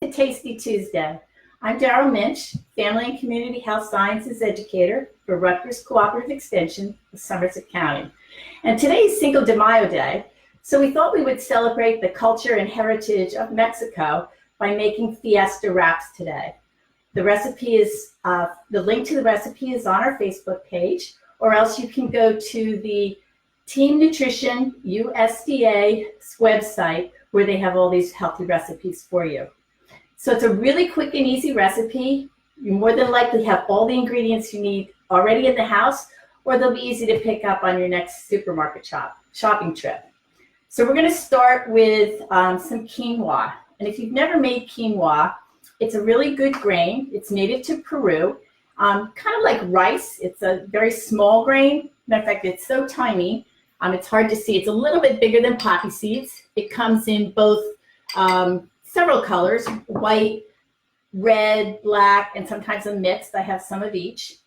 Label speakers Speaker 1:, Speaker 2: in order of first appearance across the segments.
Speaker 1: to Tasty Tuesday. I'm Daryl Minch, Family and Community Health Sciences Educator for Rutgers Cooperative Extension of Somerset County. And today is Cinco de Mayo Day, so we thought we would celebrate the culture and heritage of Mexico by making Fiesta Wraps today. The recipe is, the link to the recipe is on our Facebook page, or else you can go to the Team Nutrition USDA website where they have all these healthy recipes for you. So it's a really quick and easy recipe. You more than likely have all the ingredients you need already in the house, or they'll be easy to pick up on your next supermarket shopping trip. So we're going to start with some quinoa. And if you've never made quinoa, it's a really good grain. It's native to Peru, kind of like rice. It's a very small grain. Matter of fact, it's so tiny, it's hard to see. It's a little bit bigger than poppy seeds. It comes in both several colors: white, red, black, and sometimes a mix. I have some of each.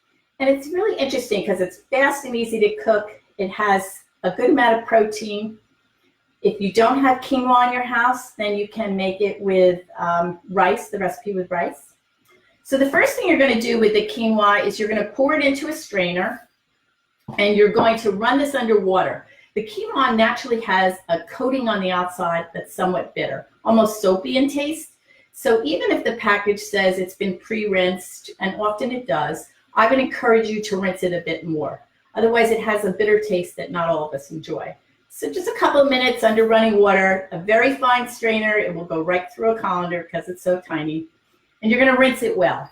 Speaker 1: And it's really interesting because it's fast and easy to cook. It has a good amount of protein. If you don't have quinoa in your house, then you can make it with rice, the recipe with rice. So the first thing you're going to do with the quinoa is you're going to pour it into a strainer, and you're going to run this under water. The quinoa naturally has a coating on the outside that's somewhat bitter, almost soapy in taste. So even if the package says it's been pre-rinsed, and often it does, I would encourage you to rinse it a bit more. Otherwise, it has a bitter taste that not all of us enjoy. So just a couple of minutes under running water, a very fine strainer. It will go right through a colander because it's so tiny. And you're going to rinse it well.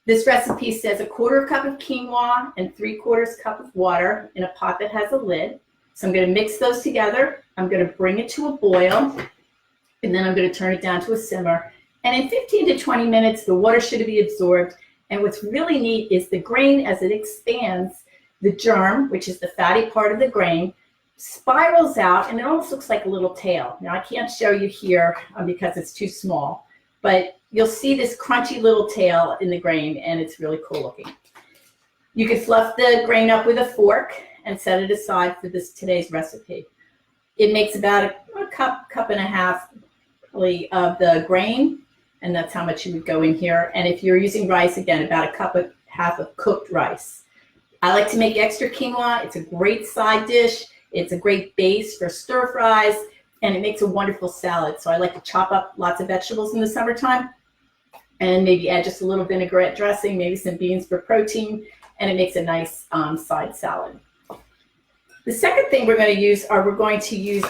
Speaker 1: This recipe says 1/4 cup of quinoa and 3/4 cup of water in a pot that has a lid. So I'm going to mix those together. I'm going to bring it to a boil, and then I'm going to turn it down to a simmer. And in 15 to 20 minutes, the water should be absorbed. And what's really neat is the grain, as it expands, the germ, which is the fatty part of the grain, spirals out, and it almost looks like a little tail. Now, I can't show you here because it's too small, but you'll see this crunchy little tail in the grain, and it's really cool looking. You can fluff the grain up with a fork and set it aside for today's recipe. It makes about a cup and a half probably of the grain, and that's how much you would go in here. And if you're using rice, again, about a cup and a half of cooked rice. I like to make extra quinoa. It's a great side dish. It's a great base for stir fries, and it makes a wonderful salad. So I like to chop up lots of vegetables in the summertime and maybe add just a little vinaigrette dressing, maybe some beans for protein, and it makes a nice side salad. The second thing we're going to use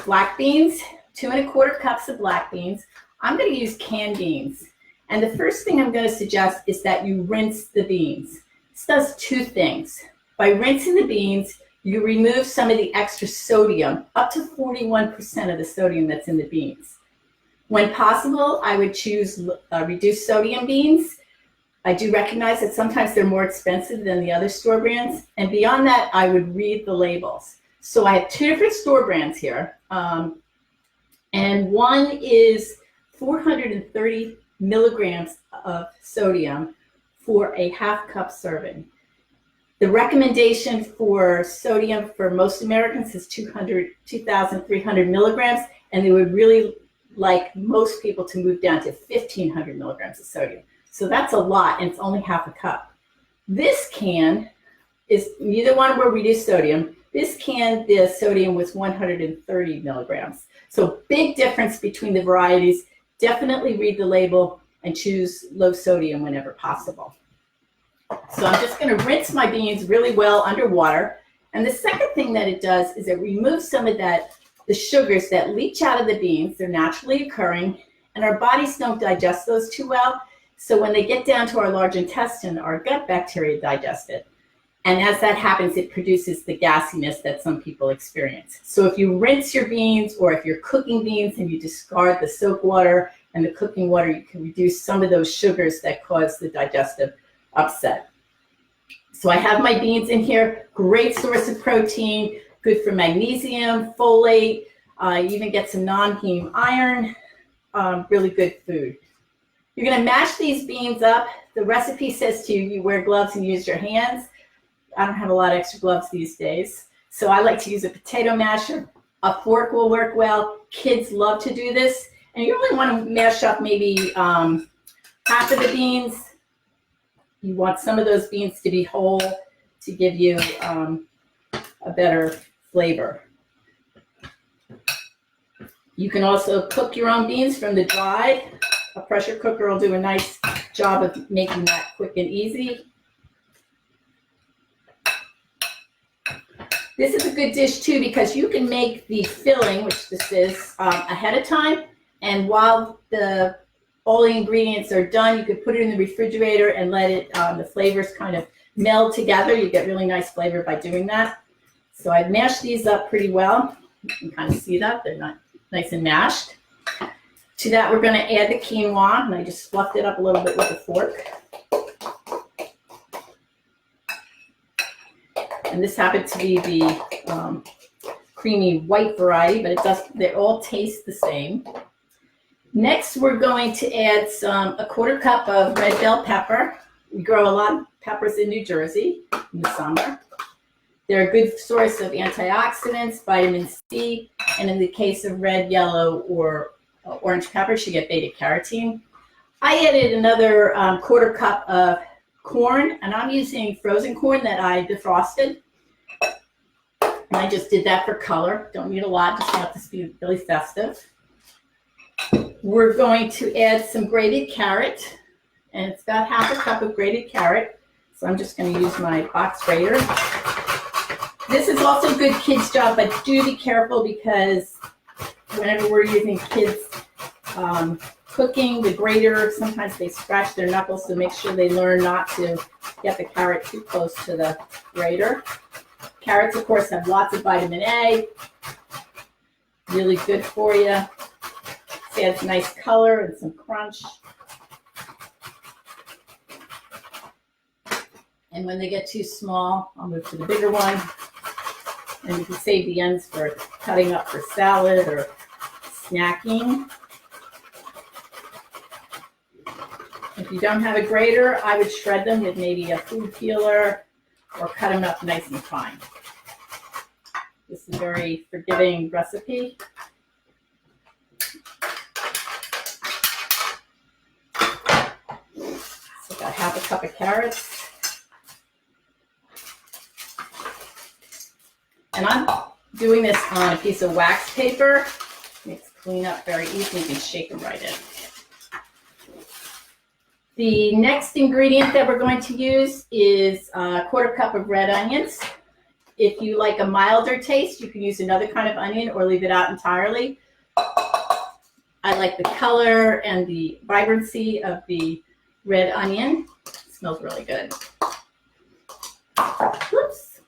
Speaker 1: black beans, 2 1/4 cups of black beans. I'm going to use canned beans. And the first thing I'm going to suggest is that you rinse the beans. This does 2 things. By rinsing the beans, you remove some of the extra sodium, up to 41% of the sodium that's in the beans. When possible, I would choose reduced sodium beans. I do recognize that sometimes they're more expensive than the other store brands. And beyond that, I would read the labels. So I have 2 different store brands here. And one is 430 milligrams of sodium for a 1/2 cup serving. The recommendation for sodium for most Americans is 2,300 milligrams, and they would really like most people to move down to 1,500 milligrams of sodium. So that's a lot, and it's only 1/2 cup. This can is, neither one were reduced sodium. This can, the sodium was 130 milligrams. So big difference between the varieties. Definitely read the label and choose low sodium whenever possible. So I'm just going to rinse my beans really well under water. And the second thing that it does is it removes some of the sugars that leach out of the beans. They're naturally occurring, and our bodies don't digest those too well. So when they get down to our large intestine, our gut bacteria digest it. And as that happens, it produces the gassiness that some people experience. So if you rinse your beans, or if you're cooking beans and you discard the soap water and the cooking water, you can reduce some of those sugars that cause the digestive upset. So I have my beans in here. Great source of protein, good for magnesium, folate, you even get some non-heme iron, really good food. You're going to mash these beans up. The recipe says you wear gloves and use your hands. I don't have a lot of extra gloves these days, so I like to use a potato masher. A fork will work well. Kids love to do this, And you really want to mash up maybe half of the beans. You want some of those beans to be whole to give you a better flavor. You can also cook your own beans from the dried. A pressure cooker will do a nice job of making that quick and easy. This is a good dish too because you can make the filling, which this is, ahead of time. And while all the ingredients are done, you could put it in the refrigerator and let it, the flavors kind of meld together. You get really nice flavor by doing that. So I've mashed these up pretty well. You can kind of see that. They're not nice and mashed. To that, we're going to add the quinoa, and I just fluffed it up a little bit with a fork. And this happened to be the creamy white variety, but they all taste the same. Next, we're going to add a quarter cup of red bell pepper. We grow a lot of peppers in New Jersey in the summer. They're a good source of antioxidants, vitamin C, and in the case of red, yellow, or orange peppers, you get beta carotene. I added another quarter cup of corn, and I'm using frozen corn that I defrosted. And I just did that for color. Don't need a lot, just want this to be really festive. We're going to add some grated carrot, and it's about half a cup of grated carrot. So I'm just going to use my box grater. This is also a good kids' job, but do be careful because whenever we're using kids cooking, the grater, sometimes they scratch their knuckles, so make sure they learn not to get the carrot too close to the grater. Carrots, of course, have lots of vitamin A, really good for you. It adds nice color and some crunch. And when they get too small, I'll move to the bigger one. And you can save the ends for cutting up for salad or snacking. If you don't have a grater, I would shred them with maybe a food peeler or cut them up nice and fine. This is a very forgiving recipe. So about half a cup of carrots. And I'm doing this on a piece of wax paper. Makes cleanup very easy. You can shake them right in. The next ingredient that we're going to use is a quarter cup of red onions. If you like a milder taste, you can use another kind of onion or leave it out entirely. I like the color and the vibrancy of the red onion. It smells really good. Whoops.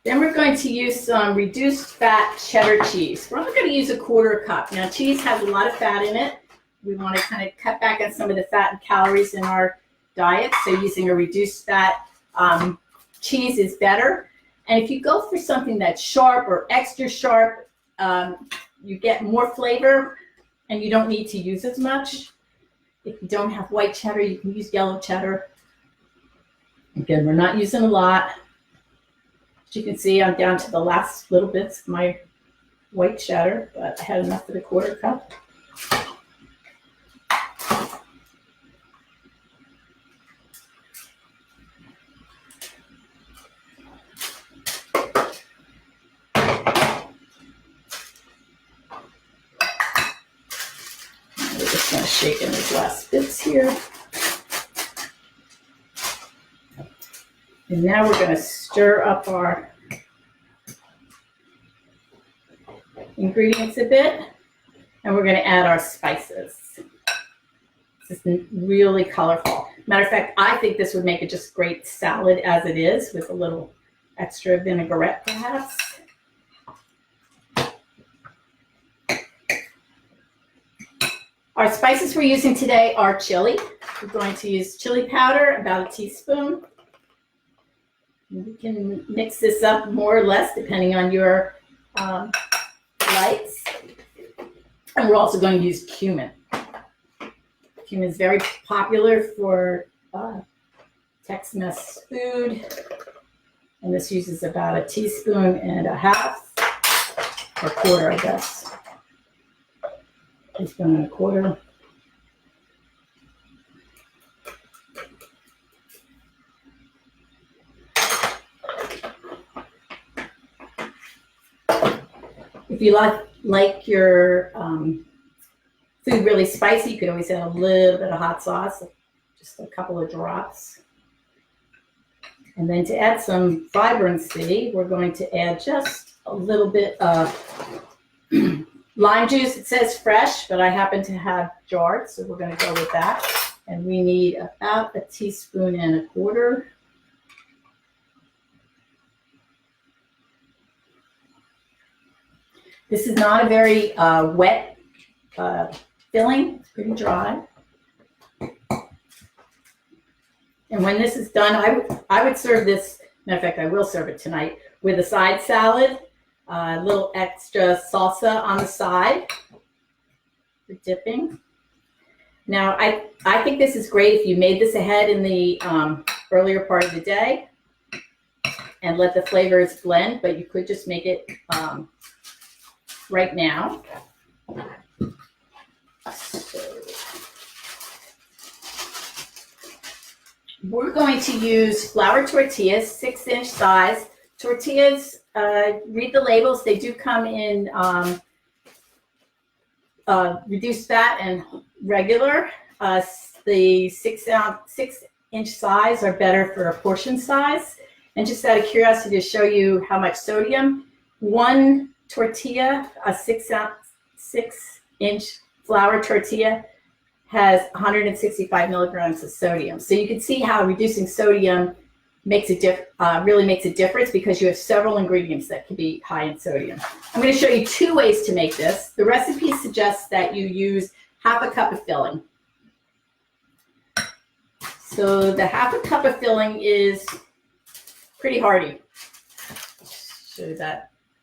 Speaker 1: Then we're going to use some reduced fat cheddar cheese. We're only going to use a quarter cup. Now, cheese has a lot of fat in it. We want to kind of cut back on some of the fat and calories in our diet. So using a reduced fat cheese is better. And if you go for something that's sharp or extra sharp, you get more flavor and you don't need to use as much. If you don't have white cheddar, you can use yellow cheddar. Again, we're not using a lot. As you can see, I'm down to the last little bits of my white cheddar, but I had enough for the quarter cup. We're just going to shake in these last bits here. And now we're going to stir up our ingredients a bit, and we're going to add our spices. This is really colorful. Matter of fact, I think this would make it just great salad as it is, with a little extra vinaigrette perhaps. Our spices we're using today are chili. We're going to use chili powder, about a teaspoon. You can mix this up more or less depending on your likes. And we're also going to use cumin. Cumin is very popular for Tex-Mex food. And this uses about a teaspoon and a half, or quarter, I guess. teaspoon and a quarter. If you like your food really spicy, you could always add a little bit of hot sauce, just a couple of drops. And then to add some vibrancy, we're going to add just a little bit of lime juice. It says fresh, but I happen to have jarred, so we're going to go with that. And we need about a teaspoon and a quarter. This is not a very wet filling. It's pretty dry. And when this is done, I would serve this, matter of fact, I will serve it tonight, with a side salad, a little extra salsa on the side for dipping. Now, I think this is great if you made this ahead in the earlier part of the day and let the flavors blend, but you could just make it right now. So we're going to use flour tortillas, 6-inch size. Tortillas, read the labels. They do come in reduced fat and regular. The 6-inch size are better for a portion size. And just out of curiosity to show you how much sodium, one tortilla, a 6-inch flour tortilla, has 165 milligrams of sodium. So you can see how reducing sodium makes really makes a difference, because you have several ingredients that can be high in sodium. I'm going to show you 2 ways to make this. The recipe suggests that you use half a cup of filling. So the half a cup of filling is pretty hearty. So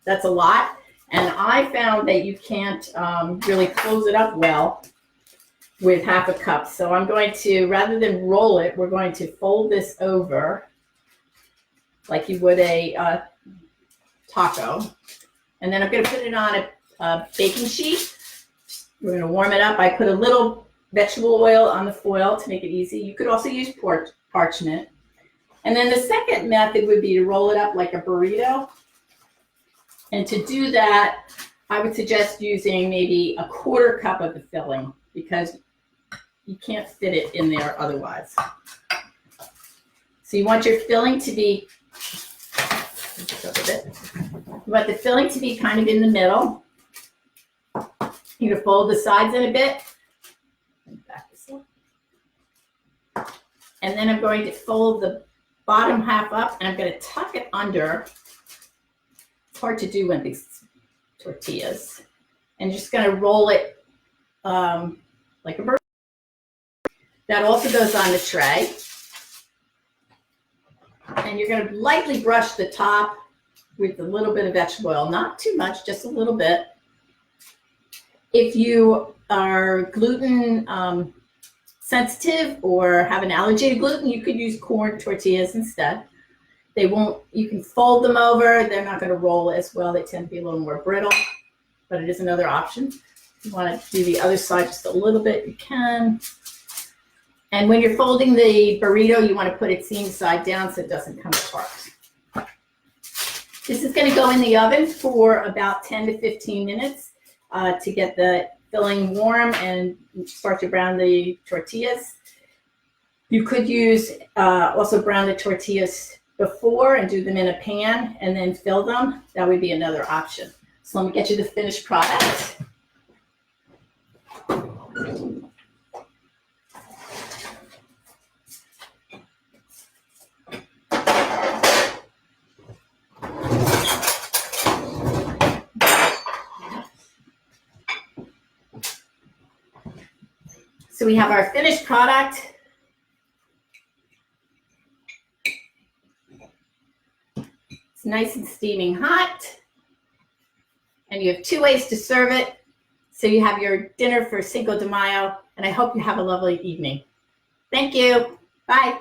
Speaker 1: that's a lot. And I found that you can't really close it up well with half a cup. So I'm going to, rather than roll it, we're going to fold this over like you would a taco. And then I'm going to put it on a baking sheet. We're going to warm it up. I put a little vegetable oil on the foil to make it easy. You could also use parchment. And then the second method would be to roll it up like a burrito. And to do that, I would suggest using maybe a quarter cup of the filling, because you can't fit it in there otherwise. So you want your filling to be, you want the filling to be kind of in the middle. You're going to fold the sides in a bit. Back this up. And then I'm going to fold the bottom half up, and I'm going to tuck it under. It's hard to do with these tortillas. And just going to roll it like a burrito. That also goes on the tray. And you're going to lightly brush the top with a little bit of vegetable oil. Not too much, just a little bit. If you are gluten sensitive or have an allergy to gluten, you could use corn tortillas instead. They won't, you can fold them over. They're not going to roll as well. They tend to be a little more brittle, but it is another option. If you want to do the other side just a little bit, you can. And when you're folding the burrito, you want to put it seam side down so it doesn't come apart. This is going to go in the oven for about 10 to 15 minutes to get the filling warm and start to brown the tortillas. You could use also brown the tortillas before and do them in a pan and then fill them. That would be another option. So let me get you the finished product. So we have our finished product. It's nice and steaming hot. And you have 2 ways to serve it. So you have your dinner for Cinco de Mayo, and I hope you have a lovely evening. Thank you. Bye.